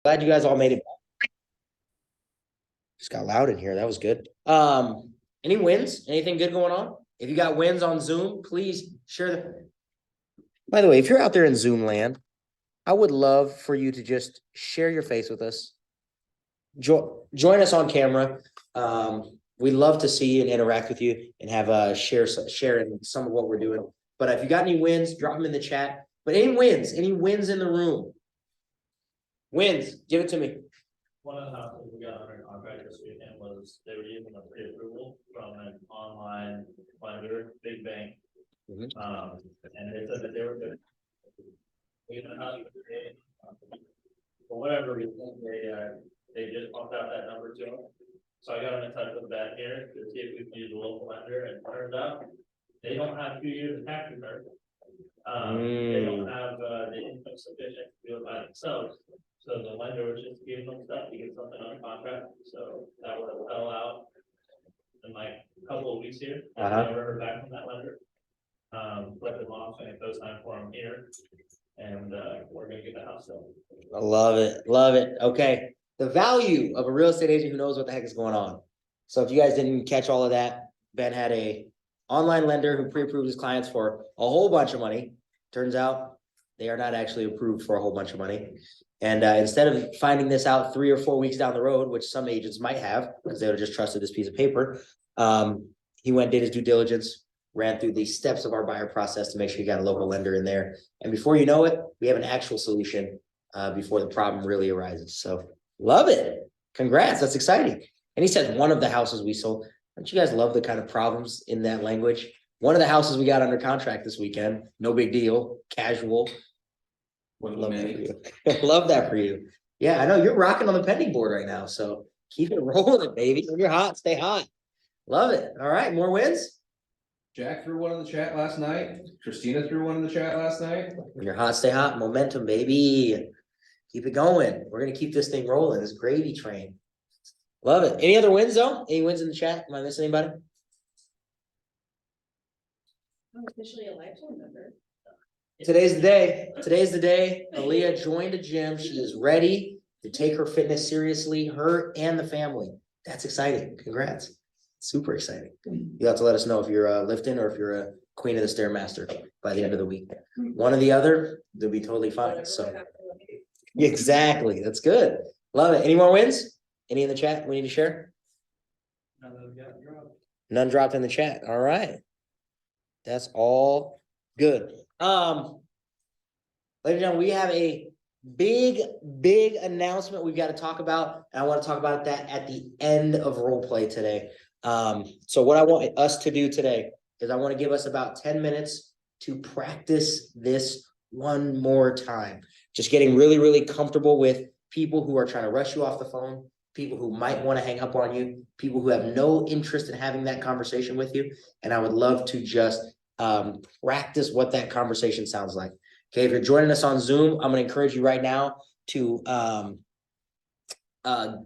Glad you guys all made it. Just got loud in here. That was good. Any wins? Anything good going on? If you got wins on Zoom, please share them. By the way, if you're out there in Zoom land, I would love for you to just share your face with us. Join us on camera. We'd love to see you and interact with you and have share in some of what we're doing. But if you got any wins, drop them in the chat. But any wins in the room? Wins, give it to me. One of the houses we got under contract this weekend was they were using a pre-approval from an online lender, big bank. And they said that they were good. Even for whatever reason, they just pumped out that number to them. So I got them in touch with that here to see if we can use a local lender, and it turns out they don't have 2 years of tax return. They don't have the income sufficient to do it by themselves. So the lender was just giving them stuff to get something on contract. So that would have fell out in like a couple of weeks here. I never heard back from that lender. Let them off and it goes time for them here. And we're gonna get the house done. I love it. Love it. Okay. The value of a real estate agent who knows what the heck is going on. So if you guys didn't catch all of that, Ben had a online lender who pre-approved his clients for a whole bunch of money. Turns out they are not actually approved for a whole bunch of money. And instead of finding this out 3 or 4 weeks down the road, which some agents might have, because they would have just trusted this piece of paper, he went, did his due diligence, ran through the steps of our buyer process to make sure you got a local lender in there. And before you know it, we have an actual solution before the problem really arises. So love it. Congrats. That's exciting. And he said one of the houses we sold. Don't you guys love the kind of problems in that language? One of the houses we got under contract this weekend. No big deal. Casual. Love that for you. Love that for you. Yeah, I know you're rocking on the pending board right now. So keep it rolling, baby. When you're hot, stay hot. Love it. All right, more wins. Jack threw one in the chat last night. Christina threw one in the chat last night. When you're hot, stay hot. Momentum, baby. Keep it going. We're gonna keep this thing rolling. This gravy train. Love it. Any other wins though? Any wins in the chat? Am I missing anybody? I'm officially a lifetime member. Today's the day. Today's the day. Aaliyah joined a gym. She is ready to take her fitness seriously, her and the family. That's exciting. Congrats. Super exciting. You have to let us know if you're lifting or if you're a queen of the Stairmaster by the end of the week. One or the other, they'll be totally fine. So exactly. That's good. Love it. Any more wins? Any in the chat we need to share? None dropped in the chat. All right. That's all good. Ladies and gentlemen, we have a big announcement we've got to talk about. And I want to talk about that at the end of role play today. So what I want us to do today is I want to give us about 10 minutes to practice this one more time. Just getting really comfortable with people who are trying to rush you off the phone, people who might want to hang up on you, people who have no interest in having that conversation with you. And I would love to just practice what that conversation sounds like. Okay, if you're joining us on Zoom, I'm going to encourage you right now to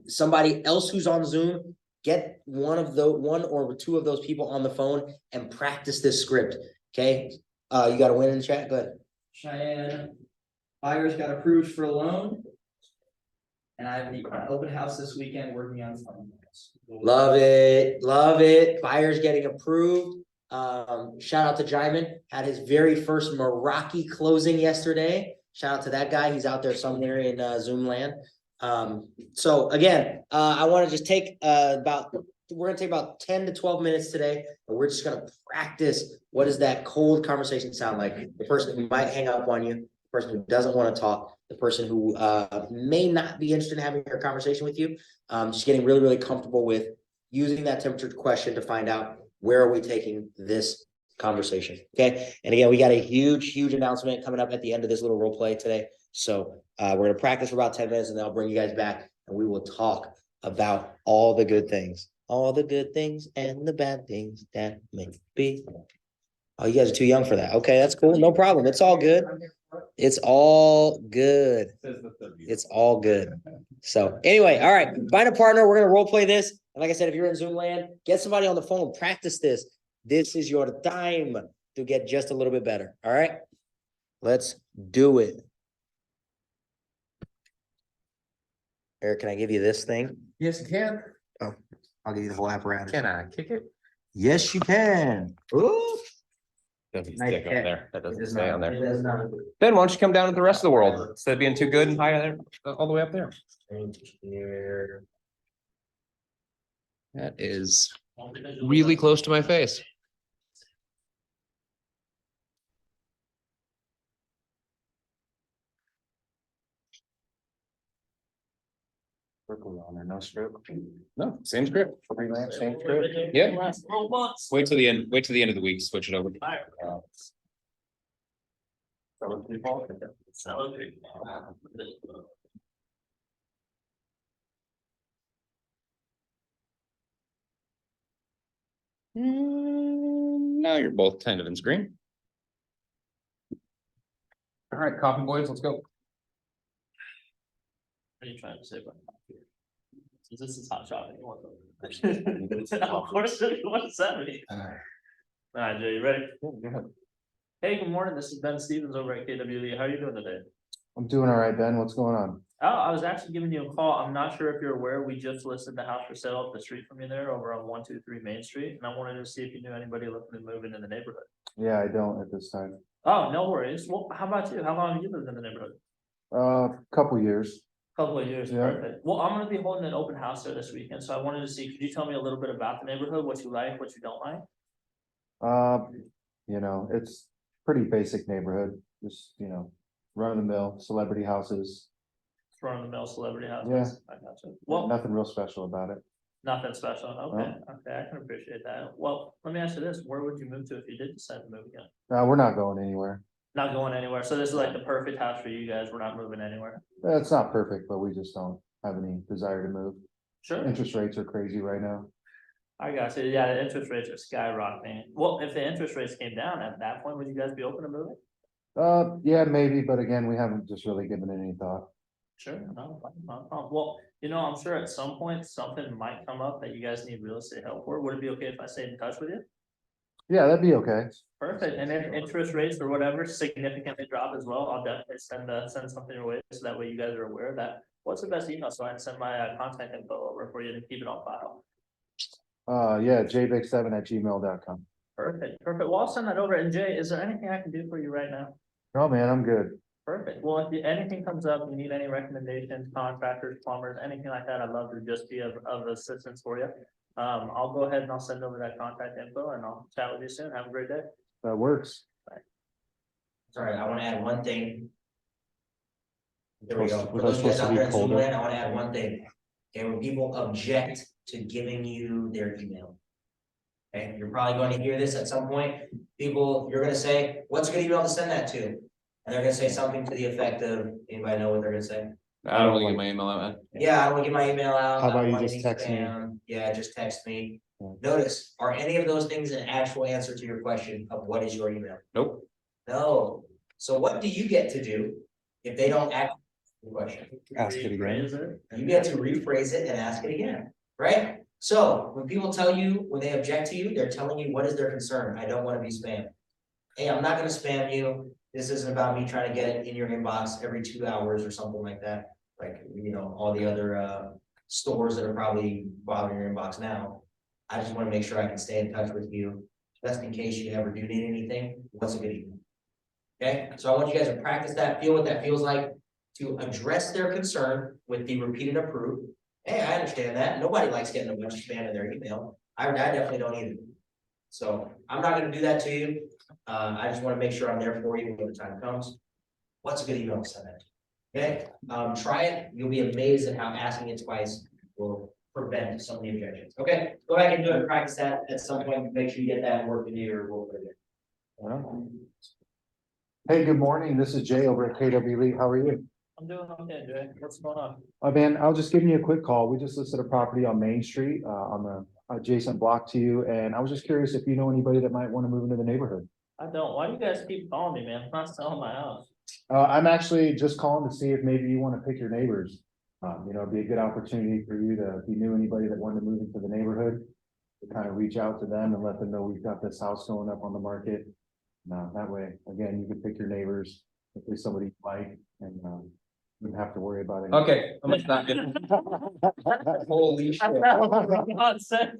somebody else who's on Zoom, get one or two of those people on the phone and practice this script. Okay, you got a win in the chat. Go ahead. Cheyenne buyers got approved for a loan, and I have the open house this weekend working on something else. Love it. Buyers getting approved. Shout out to Jaimin, had his very first Meraki closing yesterday. Shout out to that guy. He's out there somewhere in Zoom land. So again, I want to just take we're gonna take about 10 to 12 minutes today, and we're just gonna practice what does that cold conversation sound like. The person who might hang up on you, the person who doesn't want to talk, the person who may not be interested in having a conversation with you. Just getting really comfortable with using that temperature question to find out where are we taking this conversation. Okay. And again, we got a huge announcement coming up at the end of this little role play today. So we're going to practice for about 10 minutes and then I'll bring you guys back and we will talk about all the good things and the bad things that may be. Oh, you guys are too young for that. Okay, that's cool. No problem. It's all good. It's all good. It's all good. So anyway, all right. Find a partner. We're going to role play this. And like I said, if you're in Zoom land, get somebody on the phone, practice this. This is your time to get just a little bit better. All right, let's do it. Eric, can I give you this thing? Yes, you can. I'll give you the whole apparatus. Can I kick it? Yes, you can. Ooh. Doesn't Nice stick on catch. there. That It doesn't does stay not. on there. It does not. Ben, why don't you come down to the rest of the world instead of being too good and high there, all the way up there? Thank you. That is really close to my face. Circle on there, no stroke. No, same script. Freelance, same script. Yeah. Last 12 months. Wait till the end, wait till the end of the week, switch it over. Now you're both tentative and screen. All right, coffee boys, let's go. What are you trying to say about that? Since this is hot chocolate, you want them. Of course, you want 70. All right, Jay, you ready? Hey, good morning. This is Ben Stevens over at KWE. How are you doing today? I'm doing all right, Ben. What's going on? Oh, I was actually giving you a call. I'm not sure if you're aware, we just listed the house for sale up the street from you there over on 123 Main Street, and I wanted to see if you knew anybody looking to move into the neighborhood. Yeah, I don't at this time. Oh, no worries. Well, how about you? How long have you lived in the neighborhood? Couple years. Couple of years, Yeah. perfect. Well, I'm gonna be holding an open house there this weekend, so I wanted to see, could you tell me a little bit about the neighborhood, what you like, what you don't like? You know, it's pretty basic neighborhood, just, you know, run of the mill, celebrity houses, Run of the mill celebrity houses? Yeah. I got you. Well, nothing real special about it. nothing special. Okay, okay, I can appreciate that. Well, let me ask you this, where would you move to if you did decide to move again? We're not going anywhere. Not going anywhere, so this is like the perfect house for you guys, we're not moving anywhere. It's not perfect, but we just don't have any desire to move. Sure, Interest rates are crazy right now. I got you, yeah, the interest rates are skyrocketing. Well, if the interest rates came down at that point, would you guys be open to moving? Yeah, maybe, but again, we haven't just really given it any thought. Sure, no problem. Well, you know, I'm sure at some point, something might come up that you guys need real estate help for. Would it be okay if I stayed in touch with you? Yeah, that'd be okay. Perfect, and if interest rates or whatever significantly drop as well, I'll definitely send something your way, so that way you guys are aware of that. What's the best email, so I can send my contact info over for you to keep it on file? Yeah, jvic7@gmail.com. Perfect, well, I'll send that over, and Jay, is there anything I can do for you right now? Oh, man, I'm good. Perfect, well, if anything comes up, you need any recommendations, contractors, plumbers, anything like that, I'd love to just be of assistance for you. I'll go ahead and I'll send over that contact info and I'll chat with you soon, have a great day. That works. Sorry, I wanna add one thing. There we go. Was For I those of you guys supposed to out be there in Zoom colder? land, I wanna add one thing. Okay, when people object to giving you their email. Okay, you're probably going to hear this at some point. People, you're gonna say, what's a good email to send that to? And they're gonna say something to the effect of, anybody know what they're gonna say? I don't wanna get my email out, man. Yeah, I don't wanna get my email out. How I don't about you want just any text me? spam. Yeah, just text me. Yeah. Notice, are any of those things an actual answer to your question of what is your email? Nope. No. So what do you get to do if they don't ask the question? Ask it again. Rephrase it. You get to rephrase it and ask it again, right? So when people tell you, when they object to you, they're telling you what is their concern. I don't want to be spammed. Hey, I'm not gonna spam you. This isn't about me trying to get it in your inbox every 2 hours or something like that. Like, you know, all the other stores that are probably bothering your inbox now. I just want to make sure I can stay in touch with you, just in case you ever do need anything. What's a good email? Okay, so I want you guys to practice that, feel what that feels like, to address their concern with the repeated approved. Hey, I understand that. Nobody likes getting a bunch of spam in their email. I definitely don't either. So I'm not gonna do that to you. I just wanna make sure I'm there for you when the time comes. What's a good email to send that to? Okay, try it. You'll be amazed at how asking it twice will prevent some of the objections. Okay, go back and do it, practice that at some point. Make sure you get that work in your work right there. Well, Hey, good morning. This is Jay over at KWE. How are you? I'm doing okay, Jay, what's going on? Man, I was just giving you a quick call. We just listed a property on Main Street, on the adjacent block to you, and I was just curious if you know anybody that might want to move into the neighborhood. I don't, why do you guys keep calling me, man? I'm not selling my house. I'm actually just calling to see if maybe you want to pick your neighbors. You know, it'd be a good opportunity for you to, if you knew anybody that wanted to move into the neighborhood, to kind of reach out to them and let them know we've got this house going up on the market. Now, that way, again, you can pick your neighbors, if there's somebody you like, and Wouldn't have to worry about it. Okay, I'm gonna stop it. Holy shit.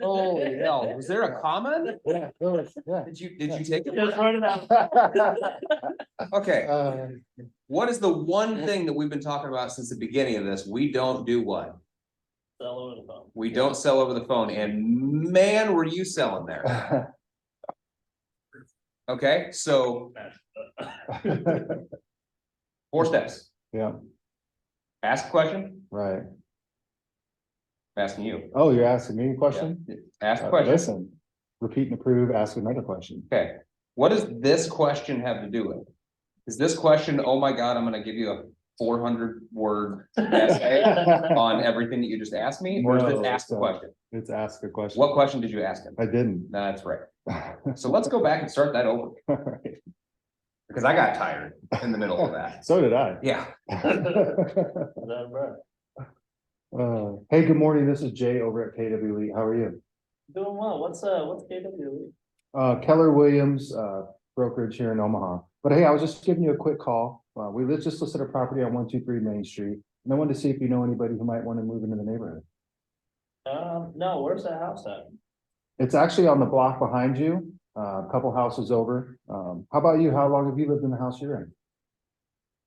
Holy hell, was there a comment? Yeah, it was, yeah. Did you take it? Just run it out. Okay, Uh, what is the one thing that we've been talking about since the beginning of this? We don't do what? Sell over the phone. We don't sell over the phone, and man, were you selling there. Okay, so 4 steps. Yeah, Ask a question, right. I'm asking you. Oh, you're asking me a question? Ask a question. Listen, repeat and approve, ask another question. Okay, what does this question have to do with? Is this question, oh my God, I'm gonna give you a 400-word essay on everything that you just asked me, or is No, this ask the it's, question? It's ask a question. What question did you ask him? I didn't. That's right. So let's go back and start that over, because I got tired in the middle of that. So did I. Yeah, That, bro. Hey, good morning. This is Jay over at KWE. How are you? Doing well. What's KW? Keller Williams, brokerage here in Omaha. But hey, I was just giving you a quick call. We just listed a property on 123 Main Street. And I wanted to see if you know anybody who might want to move into the neighborhood. No, where's that house at? It's actually on the block behind you, a couple houses over. How about you? How long have you lived in the house you're in?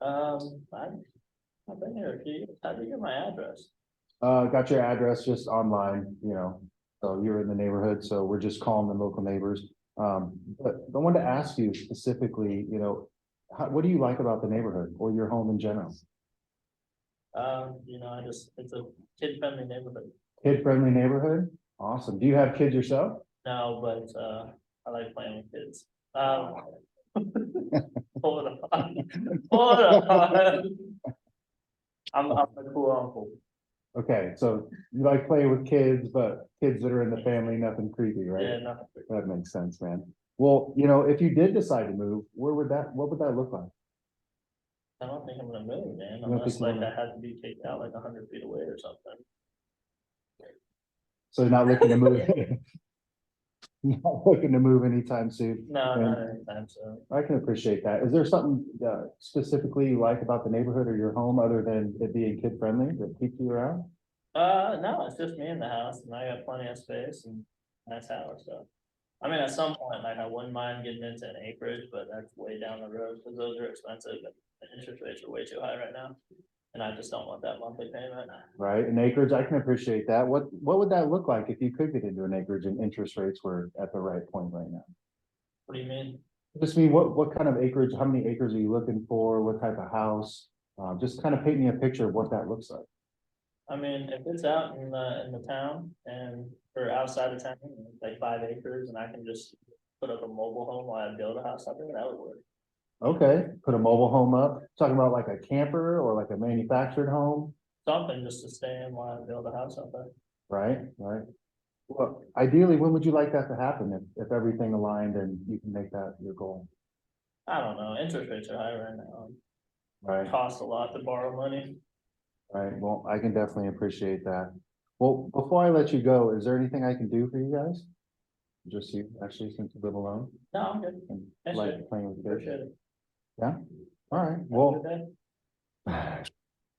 I've been here a few years. How did you get my address? Got your address just online, you know, so you're in the neighborhood, so we're just calling the local neighbors. But I wanted to ask you specifically, you know, what do you like about the neighborhood or your home in general? It's a kid-friendly neighborhood. Kid-friendly neighborhood? Awesome. Do you have kids yourself? No, but, I like playing with kids. Hold on. Hold on. I'm a cool uncle. Okay, so you like playing with kids, but kids that are in the family, nothing creepy, Yeah, right? nothing. That makes sense, man. Well, you know, if you did decide to move, what would that look like? I don't think I'm gonna move, man, don't unless think you like wanna- I had to be kicked out like 100 feet away or something. So you're not looking to move? Not looking to move anytime soon? No, Yeah. not anytime soon. I can appreciate that. Is there something specifically you like about the neighborhood or your home other than it being kid friendly that keeps you around? No, it's just me in the house and I got plenty of space and nice house, so. I mean, at some point, like, I wouldn't mind getting into an acreage, but that's way down the road, because those are expensive and the interest rates are way too high right now. And I just don't want that monthly payment. Right, an acreage, I can appreciate that. What would that look like if you could get into an acreage and interest rates were at the right point right now? What do you mean? Just mean, what kind of acreage, how many acres are you looking for? What type of house? Just kind of paint me a picture of what that looks like. I mean, if it's out in the town and, or outside of town, like 5 acres, and I can just put up a mobile home while I build a house up there, that would work. Okay, put a mobile home up, talking about like a camper or like a manufactured home, Something just to stay in while I build a house up there. right? Right. Well, ideally, when would you like that to happen if everything aligned and you can make that your goal? I don't know, interest rates are high right now. Right, It costs a lot to borrow money. right. Well, I can definitely appreciate that. Well, before I let you go, is there anything I can do for you guys? Just you, actually, since you live alone No, I'm good. and Thanks, like Jay. playing with kids? Appreciate it. All right, Have a well. good day.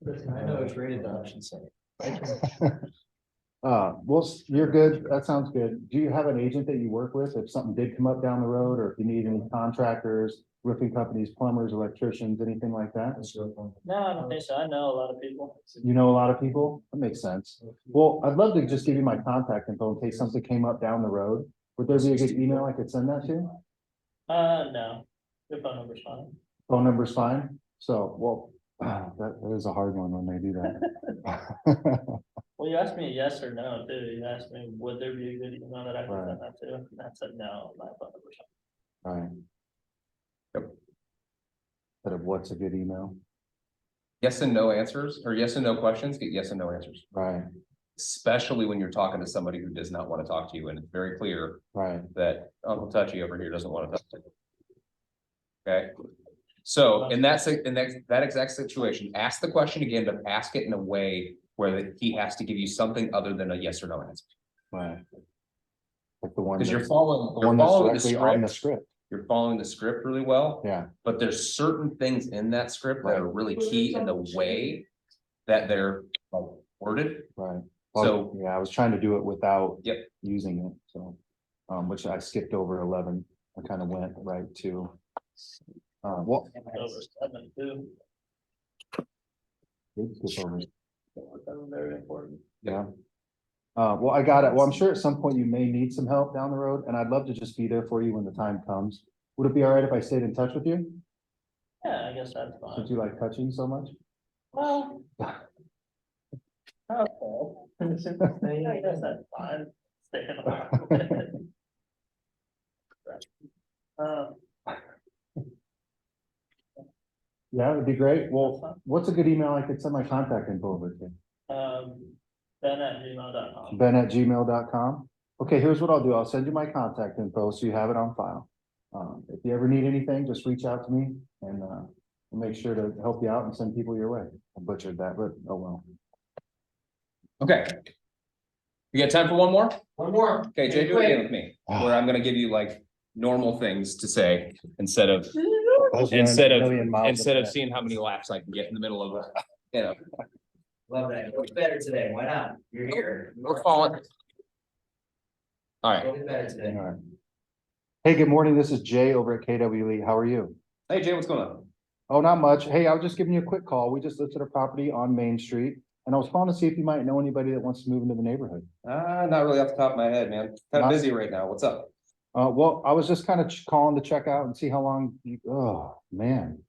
Listen, I know it's rated option, so. Well, you're good. That sounds good. Do you have an agent that you work with if something did come up down the road, or if you need any contractors, roofing companies, plumbers, electricians, anything like that? No, I don't think so. I know a lot of people. You know a lot of people? That makes sense. Well, I'd love to just give you my contact info in case something came up down the road. Would there be a good email I could send that to? No, your phone number's fine. Phone number's fine. So, well, that is a hard one when they do that. Well, you asked me a yes or no, too. You asked me, would there be a good email that I could send that to? And I said, no, my phone number's fine. All right. Yep. But of what's a good email? yes and no answers, or yes and no questions, get yes and no answers. Right, Especially when you're talking to somebody who does not want to talk to you, and it's very clear right. that Uncle Touchy over here doesn't want to talk to you. Okay, so in that exact situation, ask the question again, but ask it in a way where he has to give you something other than a yes or no answer. Right. Like the one Because you're that's, following, the you're one that's following the directly on the script. script. you're following the script really well. Yeah, But there's certain things in that script that are really key in the way that they're worded. right. So- Well, yeah, I was trying to do it without. Yep. Using it, so, which I skipped over 11, I kind of went right to. Well. Over 7 too. did skip over. Very important. Yeah. Well, I got it. Well, I'm sure at some point you may need some help down the road, and I'd love to just be there for you when the time comes. Would it be all right if I stayed in touch with you, Yeah, I guess that's fine. since you like touching so much? Well. Okay. I guess that's fine. Staying on. Yeah, it'd be great. Well, what's a good email I could send my contact info over to? Ben@gmail.com. Ben@gmail.com. Okay, here's what I'll do. I'll send you my contact info so you have it on file. If you ever need anything, just reach out to me and I'll make sure to help you out and send people your way. I butchered that, but oh well. Okay. You got time for one more? One more. Okay, Jay, do it again with me, where I'm gonna give you like normal things to say instead of, instead of seeing how many laughs I can get in the middle of it. You know, Love that. What's better today? Why not? You're here. we're falling. All right. What's better today? All right. Hey, good morning. This is Jay over at KW Lee. How are you? Hey, Jay, what's going on? Oh, not much. Hey, I was just giving you a quick call. We just listed a property on Main Street. And I was calling to see if you might know anybody that wants to move into the neighborhood. Not really off the top of my head, man. Kind Not- of busy right now. What's up? Well, I was just kind of calling to check out and see how long you, oh, man.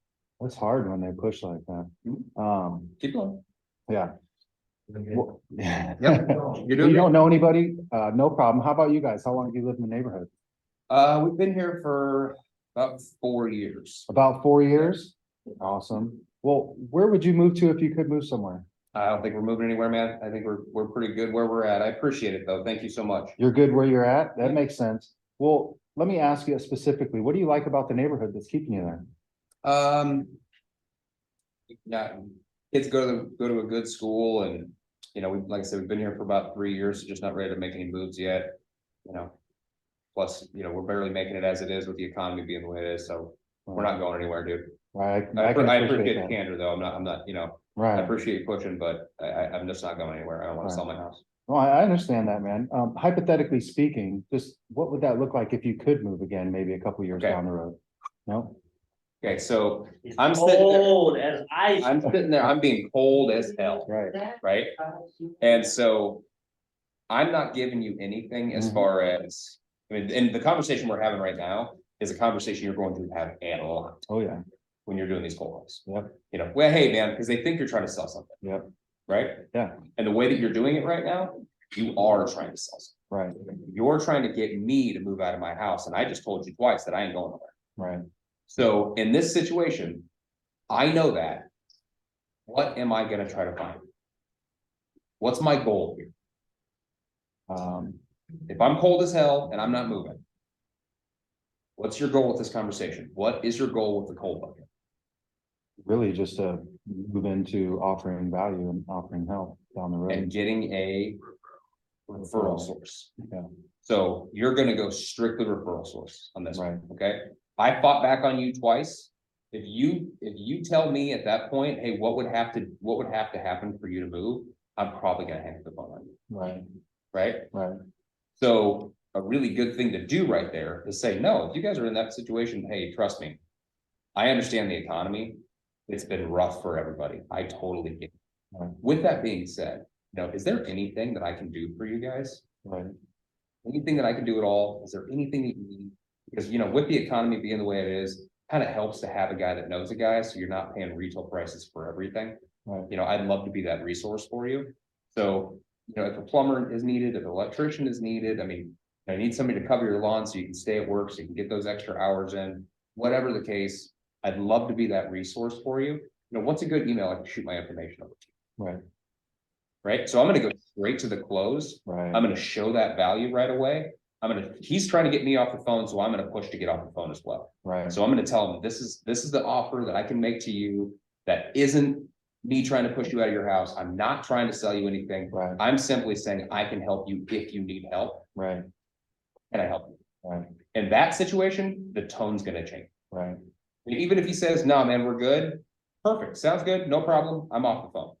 That's hard when they push like that. Keep going. Yeah. Well, Yep. You're You doing don't know anybody? No problem. How about you guys? How long have you lived in the neighborhood? We've been here for about 4 years. About 4 years? Awesome. Well, where would you move to if you could move somewhere? I don't think we're moving anywhere, man. I think we're pretty good where we're at. I appreciate it, though. Thank you so much. You're good where you're at? That makes sense. Well, let me ask you specifically, what do you like about the neighborhood that's keeping you there? Yeah, kids go to a good school and, you know, like I said, we've been here for about 3 years, so just not ready to make any moves yet. You know, plus, you know, we're barely making it as it is with the economy being the way it is, so we're not going anywhere, dude. Right. I can appreciate the that. candor, though. I'm not, you know, I Right. appreciate you pushing, but I'm just not going anywhere. I don't want to sell my house. Well, I understand that, man. Hypothetically speaking, just what would that look like if you could move again, maybe a couple years Okay. down the road? No? Okay, so He's I'm sitting there- cold as ice. I'm sitting there, I'm being cold as hell, Right. right? And so I'm not giving you anything as Mhm. far as, I mean, and the conversation we're having right now is a conversation you're going to have a lot Oh, yeah. when you're doing these cold calls. Yep. You know, well, hey, man, because they think you're trying to sell something. Yep. Right? Yeah. And the way that you're doing it right now, you are trying to sell something. Right. You're trying to get me to move out of my house, and I just told you twice that I ain't going nowhere. Right. So in this situation, I know that. What am I gonna try to find? What's my goal here? If I'm cold as hell and I'm not moving. What's your goal with this conversation? What is your goal with the cold bucket? Really just to move into offering value and offering help down the And road. getting a referral source. Yeah. So you're gonna go strictly referral source on this one, Right. okay? I fought back on you twice. If you tell me at that point, hey, what would have to happen for you to move? I'm probably gonna hang up the phone on you, Right. right? Right. So a really good thing to do right there is say, no, if you guys are in that situation, hey, trust me. I understand the economy. It's been rough for everybody. I totally get it. Right. With that being said, you know, is there anything that I can do for you guys? Right. Anything that I can do at all? Is there anything that you need? Because, you know, with the economy being the way it is, kind of helps to have a guy that knows a guy, so you're not paying retail prices for everything. Right. You know, I'd love to be that resource for you. So, you know, if a plumber is needed, if an electrician is needed, I mean, I need somebody to cover your lawn so you can stay at work, so you can get those extra hours in, whatever the case, I'd love to be that resource for you. You know, what's a good email I can shoot my information over to? Right. Right? So I'm gonna go straight to the close. Right. I'm gonna show that value right away. He's trying to get me off the phone, so I'm gonna push to get off the phone as well. Right. So I'm gonna tell him, this is the offer that I can make to you that isn't me trying to push you out of your house. I'm not trying to sell you anything. Right. I'm simply saying I can help you if you need help. Right. Can I help you? Right. In that situation, the tone's gonna change. Right, Even if he says, no, man, we're good, perfect, sounds good, no problem, I'm off the phone.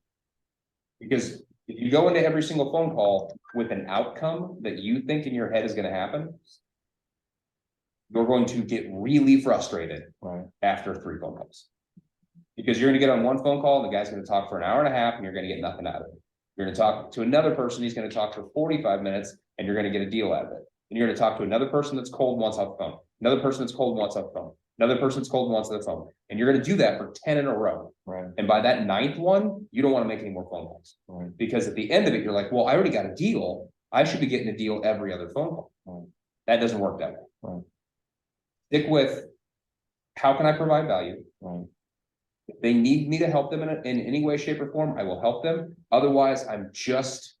Because if you go into every single phone call with an outcome that you think in your head is gonna happen. You're going to get really frustrated right, after 3 phone calls. Because you're gonna get on one phone call, and the guy's gonna talk for an hour and a half, and you're gonna get nothing out of it. You're gonna talk to another person, he's gonna talk for 45 minutes, and you're gonna get a deal out of it. And you're gonna talk to another person that's cold once off the phone, another person that's cold once off the phone, another person's cold once on the phone, and you're gonna do that for 10 in a row. right, And by that 9th one, you don't wanna make any more phone calls. right, Because at the end of it, you're like, well, I already got a deal, I should be getting a deal every other phone call. Right. That doesn't work that way. Right. Stick with, how can I provide value? right, If they need me to help them in any way, shape, or form, I will help them. Otherwise, I'm just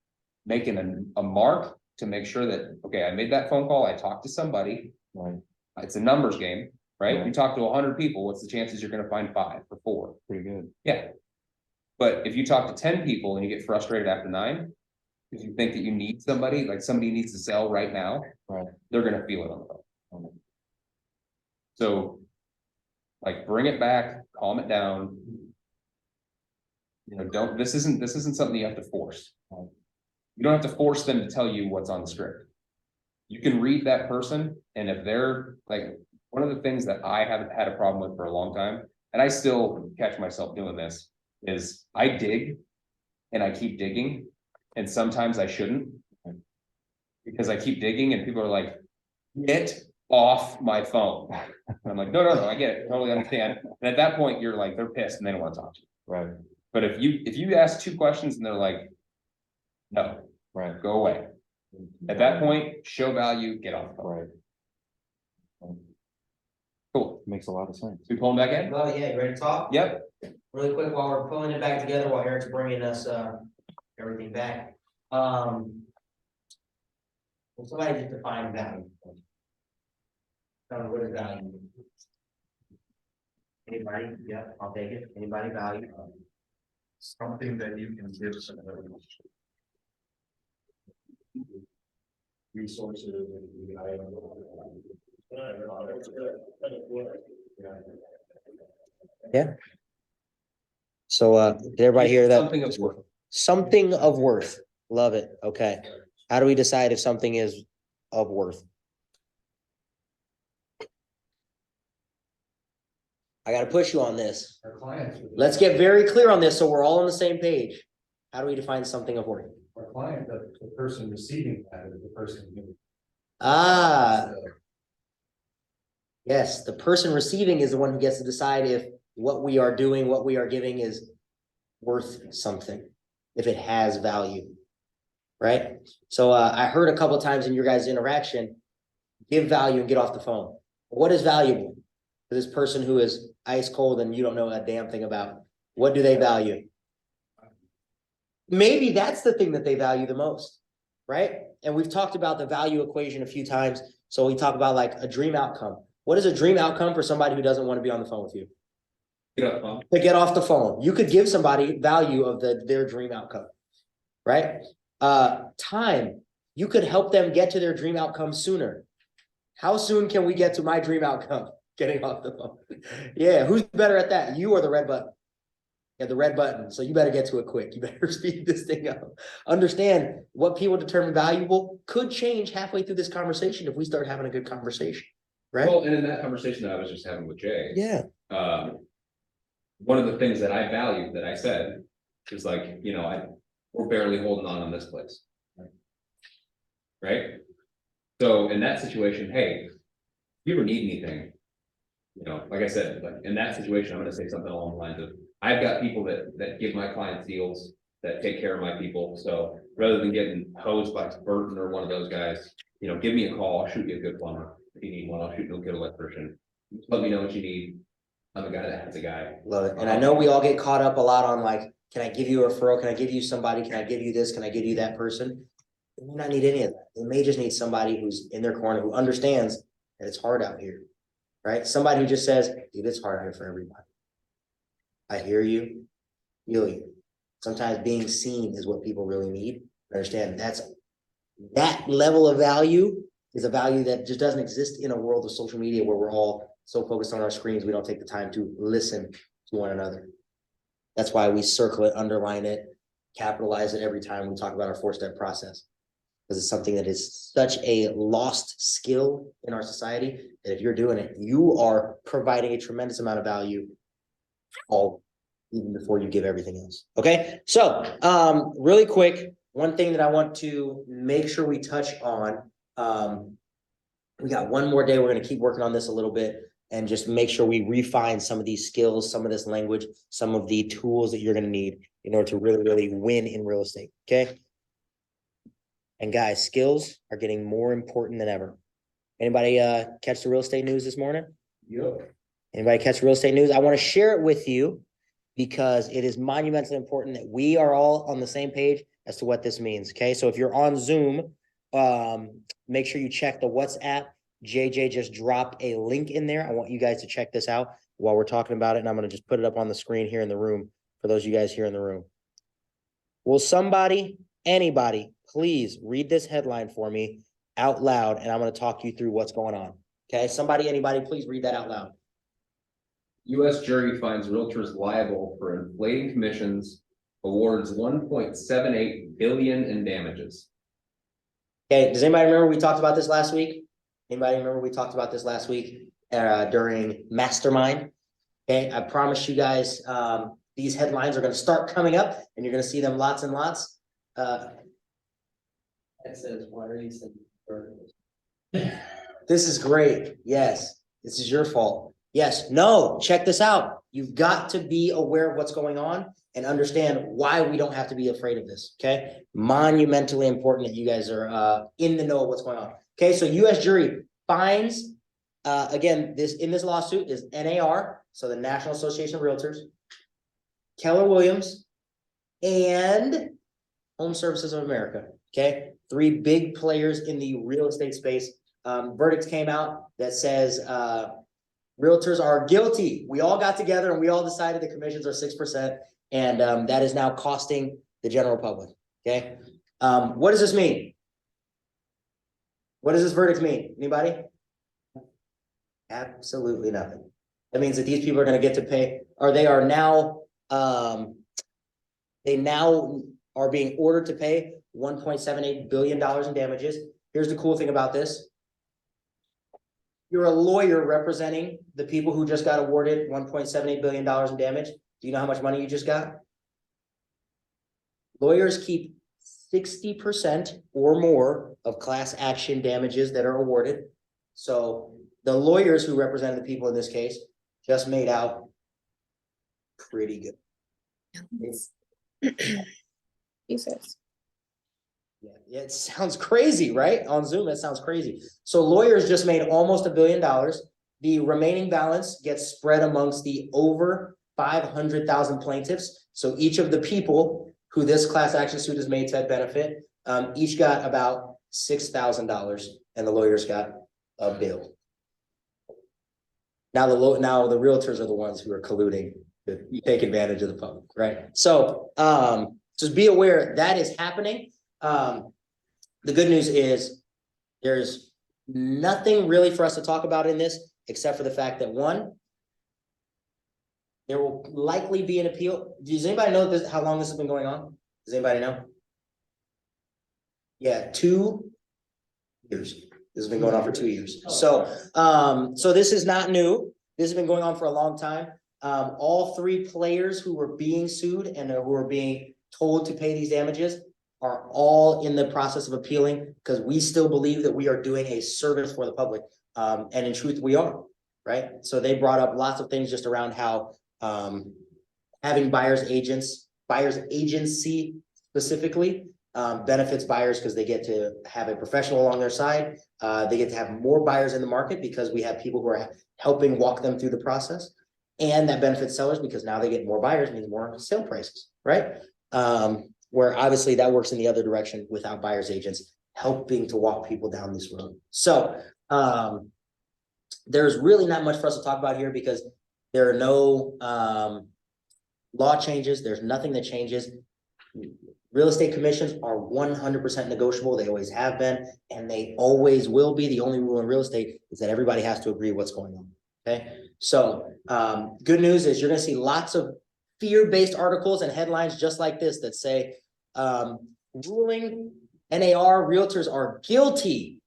making a mark to make sure that, okay, I made that phone call, I talked to somebody. right, It's a numbers game, right? Yeah. You talk to 100 people, what's the chances you're gonna find 5 or 4? pretty good. Yeah. But if you talk to 10 people and you get frustrated after 9, because you think that you need somebody, like somebody needs to sell right now. Right. They're gonna feel it on the phone. So. Like, bring it back, calm it down. You know, this isn't something you have to force. You don't have to force them to tell you what's on the script. You can read that person, and if they're like, one of the things that I haven't had a problem with for a long time, and I still catch myself doing this, is I dig. And I keep digging, and sometimes I shouldn't. Because I keep digging and people are like, get off my phone. And I'm like, no, I get it, totally understand. And at that point, you're like, they're pissed and they don't want to talk to you. Right, But if you ask 2 questions and they're like, no, right, go away. At that point, show value, get off the phone. right. Cool. Makes a lot of sense. We pull them back in? Well, yeah, you ready to talk? Yep. Really quick, while we're pulling it back together, while Eric's bringing us, everything back. Well, somebody just define value. What is value? Anybody? Yeah, I'll take it. Anybody value? Something that you can give somebody. Resources and Yeah. So, did everybody hear that? Something of worth. Something of worth. Love it. Okay. How do we decide if something is of worth? I gotta push you on this. our clients. Let's get very clear on this so we're all on the same page. How do we define something of worth? Our client, the person receiving that is the person who. Ah, yes, the person receiving is the one who gets to decide if what we are doing, what we are giving is worth something, if it has value. Right? So I heard a couple of times in your guys' interaction, give value and get off the phone. What is valuable to this person who is ice cold and you don't know a damn thing about? What do they value? Maybe that's the thing that they value the most, right? And we've talked about the value equation a few times. So we talk about like a dream outcome. What is a dream outcome for somebody who doesn't want to be on the phone with you? To get off the phone. You could give somebody value of their dream outcome, right? Time. You could help them get to their dream outcome sooner. How soon can we get to my dream outcome? Getting off the phone. Yeah, who's better at that? You or the red button? Yeah, the red button. So you better get to it quick. You better speed this thing up. Understand what people determine valuable could change halfway through this conversation if we start having a good conversation, right? Well, and in that conversation that I was just having with Jay. Yeah. One of the things that I valued that I said is like, you know, we're barely holding on this place. Right? So in that situation, hey, if you ever need anything, you know, like I said, like in that situation, I'm gonna say something along the lines of, I've got people that give my clients deals, that take care of my people, so rather than getting hosed by Burton or one of those guys, you know, give me a call, I'll shoot you a good plumber. If you need one, I'll shoot you a good electrician. Let me know what you need. I'm a guy that has a guy. Love it. And I know we all get caught up a lot on like, can I give you a referral? Can I give you somebody? Can I give you this? Can I give you that person? They may not need any of that. They may just need somebody who's in their corner, who understands that it's hard out here, right? Somebody who just says, dude, it's hard out here for everybody. I hear you, feel you. Sometimes being seen is what people really need. Understand that level of value is a value that just doesn't exist in a world of social media where we're all so focused on our screens, we don't take the time to listen to one another. That's why we circle it, underline it, capitalize it every time we talk about our 4-step process. Because it's something that is such a lost skill in our society, that if you're doing it, you are providing a tremendous amount of value all even before you give everything else. Okay, so really quick, one thing that I want to make sure we touch on. We got one more day. We're going to keep working on this a little bit and just make sure we refine some of these skills, some of this language, some of the tools that you're going to need in order to really, really win in real estate. Okay. And guys, skills are getting more important than ever. Anybody catch the real estate news this morning? Yep. Anybody catch real estate news? I want to share it with you because it is monumentally important that we are all on the same page as to what this means. Okay, so if you're on Zoom, make sure you check the WhatsApp. JJ just dropped a link in there. I want you guys to check this out while we're talking about it. And I'm going to just put it up on the screen here in the room for those of you guys here in the room. Will somebody, anybody, please read this headline for me out loud, and I'm going to talk you through what's going on. Okay, somebody, anybody, please read that out loud. U.S. jury finds realtors liable for inflating commissions, awards 1.78 billion in damages. Okay, does anybody remember we talked about this last week? Anybody remember we talked about this last week during Mastermind? Okay, I promise you guys, these headlines are going to start coming up, and you're going to see them lots and lots. It says, why are you saying this is great. Yes, this is your fault. Yes, no, check this out. You've got to be aware of what's going on and understand why we don't have to be afraid of this. Okay, monumentally important that you guys are in the know of what's going on. Okay, so U.S. jury finds again, this lawsuit is NAR, so the National Association of Realtors, Keller Williams, and Home Services of America. Okay, 3 big players in the real estate space. Verdicts came out that says realtors are guilty. We all got together and we all decided the commissions are 6%, and that is now costing the general public. Okay, what does this mean? What does this verdict mean? Anybody? Absolutely nothing. That means that these people are going to get to pay, or they are now, they now are being ordered to pay $1.78 billion in damages. Here's the cool thing about this. You're a lawyer representing the people who just got awarded $1.78 billion in damage. Do you know how much money you just got? Lawyers keep 60% or more of class action damages that are awarded. So the lawyers who represent the people in this case just made out pretty good. Jesus. Yeah, it sounds crazy, right? On Zoom, that sounds crazy. So lawyers just made almost $1 billion. The remaining balance gets spread amongst the over 500,000 plaintiffs. So each of the people who this class action suit is made to benefit, each got about $6,000, and the lawyers got a bill. Now the realtors are the ones who are colluding to take advantage of the public, right? So just be aware that is happening. The good news is there's nothing really for us to talk about in this, except for the fact that 1, there will likely be an appeal. Does anybody know this, how long this has been going on? Does anybody know? Yeah, 2 years. This has been going on for 2 years. So, so this is not new. This has been going on for a long time. All 3 players who were being sued and who are being told to pay these damages are all in the process of appealing, because we still believe that we are doing a service for the public. And in truth, we are, right? So they brought up lots of things just around how having buyer's agency specifically benefits buyers, because they get to have a professional along their side. They get to have more buyers in the market because we have people who are helping walk them through the process. And that benefits sellers because now they get more buyers, means more sale prices, right? Where obviously that works in the other direction without buyer's agents helping to walk people down this road. So there's really not much for us to talk about here, because there are no law changes. There's nothing that changes. Real estate commissions are 100% negotiable. They always have been, and they always will be. The only rule in real estate is that everybody has to agree what's going on. Okay, so good news is you're gonna see lots of fear-based articles and headlines just like this that say ruling NAR realtors are guilty.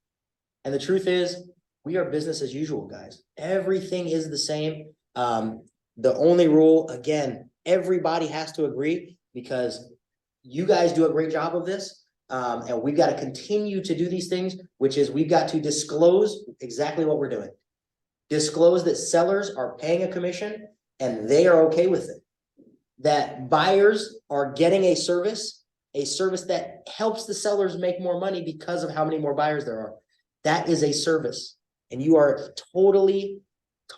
And the truth is, we are business as usual, guys. Everything is the same. The only rule, again, everybody has to agree because you guys do a great job of this. And we've got to continue to do these things, which is we've got to disclose exactly what we're doing. Disclose that sellers are paying a commission and they are okay with it. That buyers are getting a service that helps the sellers make more money because of how many more buyers there are. That is a service. And you are totally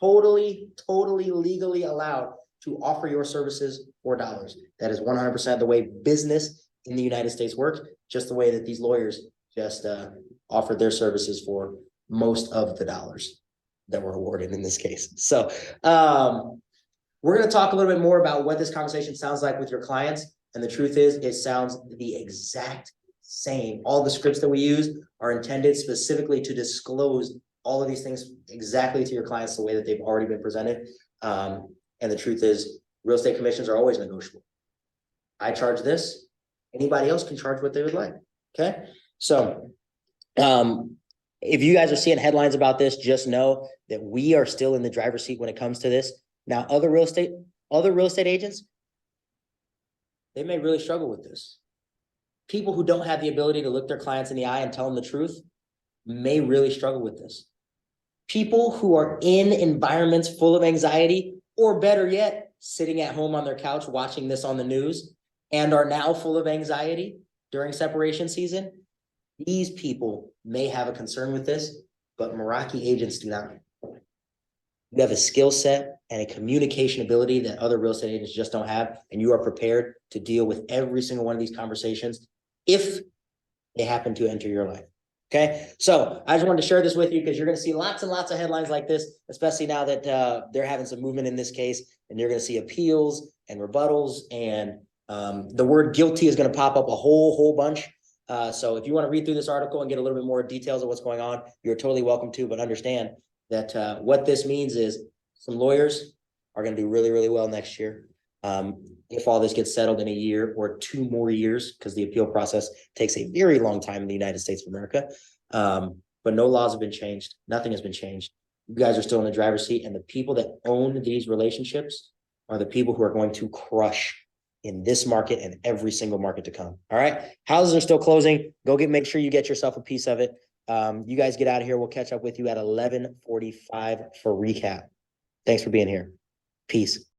legally allowed to offer your services for dollars. That is 100% the way business in the United States works, just the way that these lawyers just offered their services for most of the dollars that were awarded in this case. So we're going to talk a little bit more about what this conversation sounds like with your clients. And the truth is, it sounds the exact same. All the scripts that we use are intended specifically to disclose all of these things exactly to your clients the way that they've already been presented. And the truth is, real estate commissions are always negotiable. I charge this, anybody else can charge what they would like, okay? So, if you guys are seeing headlines about this, just know that we are still in the driver's seat when it comes to this. Now, other real estate agents, they may really struggle with this. People who don't have the ability to look their clients in the eye and tell them the truth may really struggle with this. People who are in environments full of anxiety, or better yet, sitting at home on their couch watching this on the news and are now full of anxiety during separation season, these people may have a concern with this, but Meraki agents do not. You have a skill set and a communication ability that other real estate agents just don't have, and you are prepared to deal with every single one of these conversations if they happen to enter your life. Okay, so I just wanted to share this with you because you're going to see lots and lots of headlines like this, especially now that they're having some movement in this case, and you're going to see appeals and rebuttals, and the word guilty is going to pop up a whole bunch. So if you want to read through this article and get a little bit more details of what's going on, you're totally welcome to, but understand that what this means is some lawyers are going to do really well next year. If all this gets settled in a year or 2 more years, because the appeal process takes a very long time in the United States of America. But no laws have been changed. Nothing has been changed. You guys are still in the driver's seat, and the people that own these relationships are the people who are going to crush in this market and every single market to come. All right. Houses are still closing. Make sure you get yourself a piece of it. You guys get out of here. We'll catch up with you at 11:45 for recap. Thanks for being here. Peace.